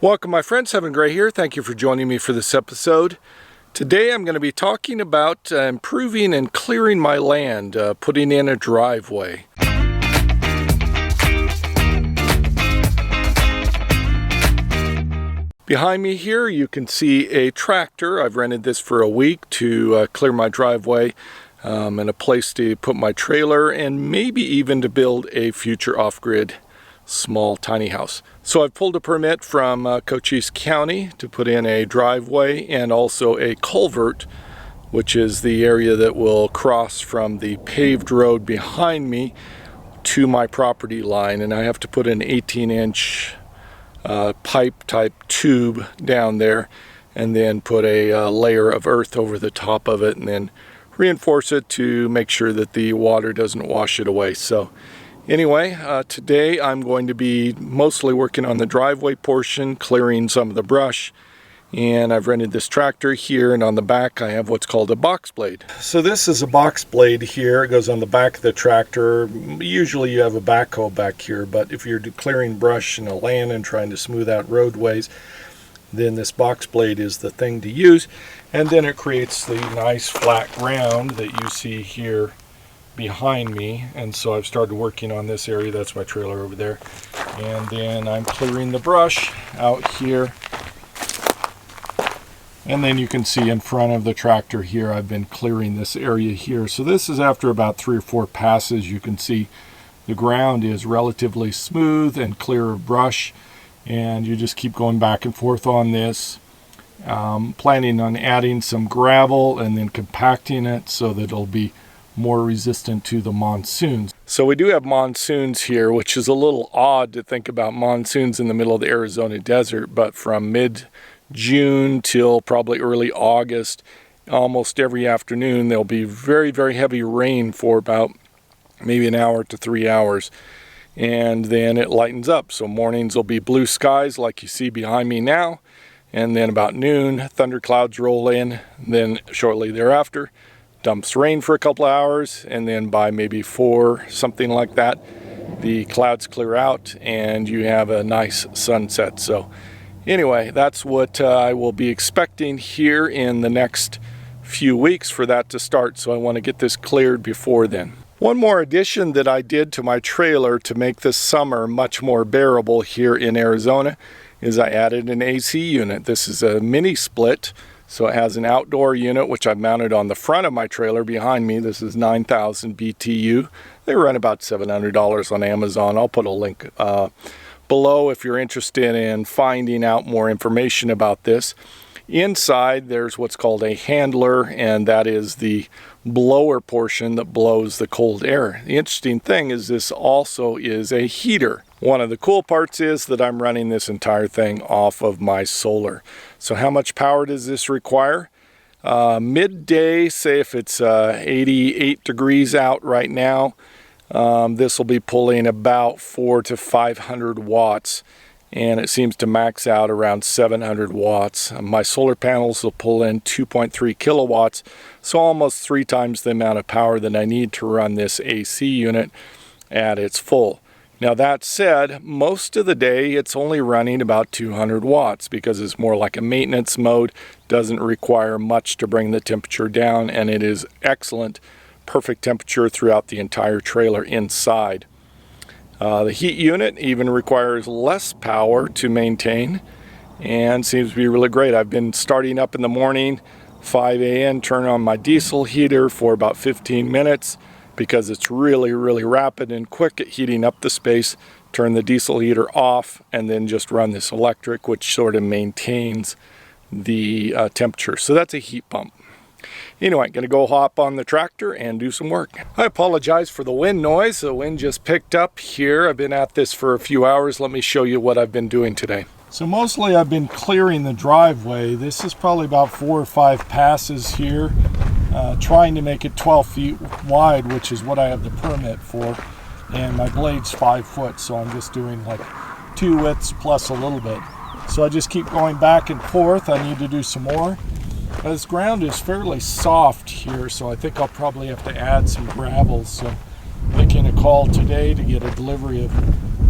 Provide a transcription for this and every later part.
Welcome my friends, Heaven Gray here. Thank you for joining me for this episode. Today I'm going to be talking about improving and clearing my land, putting in a driveway. Behind me here you can see a tractor. I've rented this for a week to clear my driveway and a place to put my trailer and maybe even to build a future off-grid small tiny house. So I've pulled a permit from Cochise County to put in a driveway and also a culvert, which is the area that will cross from the paved road behind me to my property line, and I have to put an 18-inch pipe type tube down there and then put a layer of earth over the top of it and then reinforce it to make sure that the water doesn't wash it away. So anyway, today I'm going to be mostly working on the driveway portion, clearing some of the brush, and I've rented this tractor here, and on the back I have what's called a box blade. So this is a box blade here. It goes on the back of the tractor. Usually you have a backhoe back here, but if you're clearing brush in a land and trying to smooth out roadways, then this box blade is the thing to use. And then it creates the nice flat ground that you see here behind me, and so I've started working on this area. That's my trailer over there, and then I'm clearing the brush out here, and then you can see in front of the tractor here I've been clearing this area here. So this is after about 3 or 4 passes. You can see the ground is relatively smooth and clear of brush, and you just keep going back and forth on this. Planning on adding some gravel and then compacting it so that it'll be more resistant to the monsoons. So we do have monsoons here, which is a little odd to think about monsoons in the middle of the Arizona desert, but from mid-June till probably early August, almost every afternoon there'll be very, very heavy rain for about maybe an hour to 3 hours, and then it lightens up. So mornings will be blue skies like you see behind me now, and then about noon thunderclouds roll in, then shortly thereafter dumps rain for a couple of hours, and then by maybe 4, something like that, the clouds clear out and you have a nice sunset. So anyway, that's what I will be expecting here in the next few weeks for that to start. So I want to get this cleared before then. One more addition that I did to my trailer to make this summer much more bearable here in Arizona is I added an AC unit. This is a mini split. So it has an outdoor unit, which I've mounted on the front of my trailer behind me. This is 9,000 BTU. They run about $700 on Amazon. I'll put a link below if you're interested in finding out more information about this. Inside, there's what's called a handler, and that is the blower portion that blows the cold air. The interesting thing is this also is a heater. One of the cool parts is that I'm running this entire thing off of my solar. So how much power does this require? Midday, say if it's 88 degrees out right now, this will be pulling about 400 to 500 watts, and it seems to max out around 700 watts. My solar panels will pull in 2.3 kilowatts, so almost 3 times the amount of power that I need to run this AC unit at its full. Now that said, most of the day it's only running about 200 watts because it's more like a maintenance mode, doesn't require much to bring the temperature down, and it is excellent, perfect temperature throughout the entire trailer inside. The heat unit even requires less power to maintain and seems to be really great. I've been starting up in the morning, 5 a.m., turn on my diesel heater for about 15 minutes because it's really, really rapid and quick at heating up the space. Turn the diesel heater off and then just run this electric, which sort of maintains the temperature. So that's a heat pump. Anyway, gonna go hop on the tractor and do some work. I apologize for the wind noise. The wind just picked up here. I've been at this for a few hours. Let me show you what I've been doing today. So mostly I've been clearing the driveway. This is probably about 4 or 5 passes here, trying to make it 12 feet wide, which is what I have the permit for. And my blade's 5 foot, so I'm just doing like 2 widths plus a little bit. So I just keep going back and forth. I need to do some more. This ground is fairly soft here, so I think I'll probably have to add some gravel. So making a call today to get a delivery of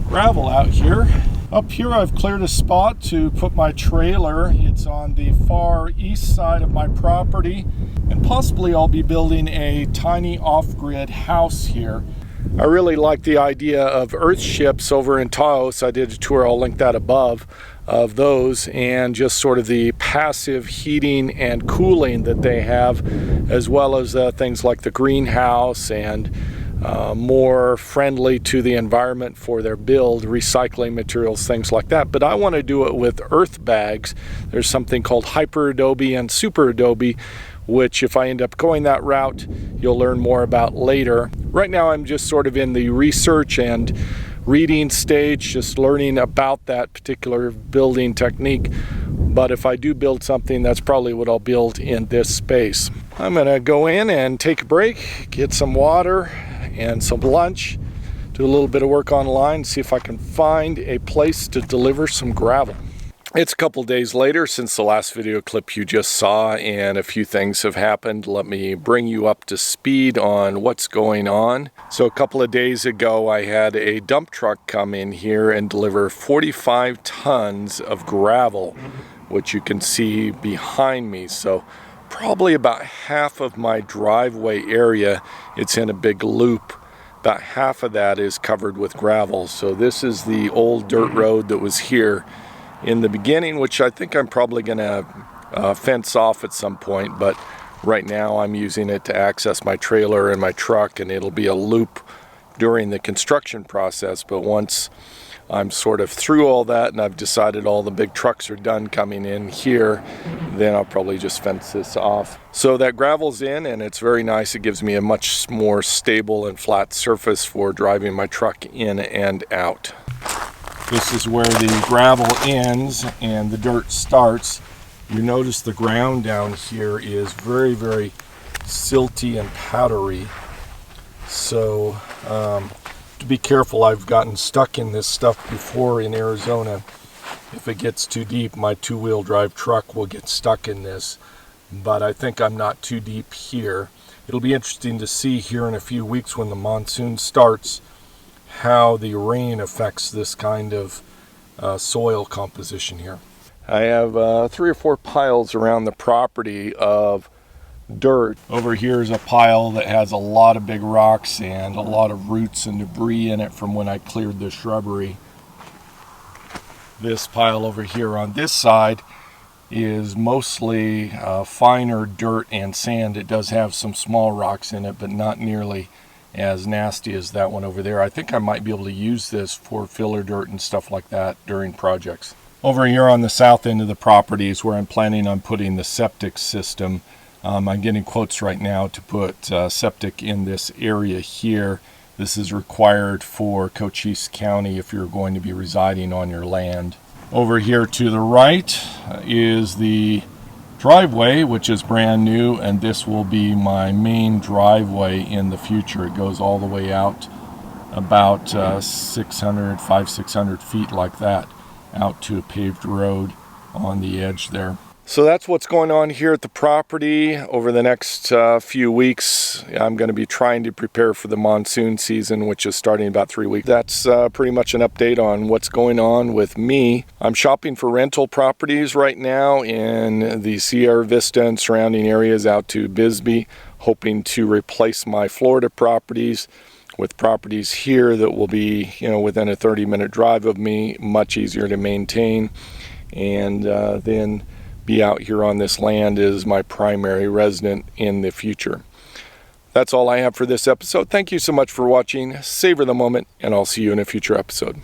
gravel out here Up here I've cleared a spot to put my trailer. It's on the far east side of my property, and possibly I'll be building a tiny off-grid house here. I really like the idea of earth ships over in Taos. I did a tour, I'll link that above, of those, and just sort of the passive heating and cooling that they have, as well as things like the greenhouse and more friendly to the environment for their build, recycling materials, things like that. But I want to do it with earth bags. There's something called hyper adobe and super adobe, which if I end up going that route, you'll learn more about later. Right now I'm just sort of in the research and reading stage, just learning about that particular building technique. But if I do build something, that's probably what I'll build in this space. I'm gonna go in and take a break, get some water and some lunch, do a little bit of work online, see if I can find a place to deliver some gravel. It's a couple days later since the last video clip you just saw, and a few things have happened. Let me bring you up to speed on what's going on. So a couple of days ago, I had a dump truck come in here and deliver 45 tons of gravel, which you can see behind me. So probably about half of my driveway area, it's in a big loop. About half of that is covered with gravel. So this is the old dirt road that was here in the beginning, which I think I'm probably gonna fence off at some point, but right now I'm using it to access my trailer and my truck, and it'll be a loop during the construction process. But once I'm sort of through all that and I've decided all the big trucks are done coming in here, then I'll probably just fence this off. So that gravel's in, and it's very nice. It gives me a much more stable and flat surface for driving my truck in and out. This is where the gravel ends and the dirt starts. You notice the ground down here is very, very silty and powdery. So to be careful, I've gotten stuck in this stuff before in Arizona. If it gets too deep, my two-wheel drive truck will get stuck in this. But I think I'm not too deep here. It'll be interesting to see here in a few weeks when the monsoon starts how the rain affects this kind of soil composition here. I have 3 or 4 piles around the property of dirt. Over here is a pile that has a lot of big rocks and a lot of roots and debris in it from when I cleared the shrubbery. This pile over here on this side is mostly finer dirt and sand. It does have some small rocks in it, but not nearly as nasty as that one over there. I think I might be able to use this for filler dirt and stuff like that during projects. Over here on the south end of the property is where I'm planning on putting the septic system. I'm getting quotes right now to put septic in this area here. This is required for Cochise County if you're going to be residing on your land. Over here to the right is the driveway, which is brand new, and this will be my main driveway in the future. It goes all the way out about 500-600 feet like that, out to a paved road on the edge there. So that's what's going on here at the property. Over the next few weeks, I'm going to be trying to prepare for the monsoon season, which is starting in about 3 weeks. That's pretty much an update on what's going on with me. I'm shopping for rental properties right now in the Sierra Vista and surrounding areas out to Bisbee, hoping to replace my Florida properties with properties here that will be, within a 30-minute drive of me, much easier to maintain, and then be out here on this land as my primary resident in the future. That's all I have for this episode. Thank you so much for watching. Savor the moment, and I'll see you in a future episode.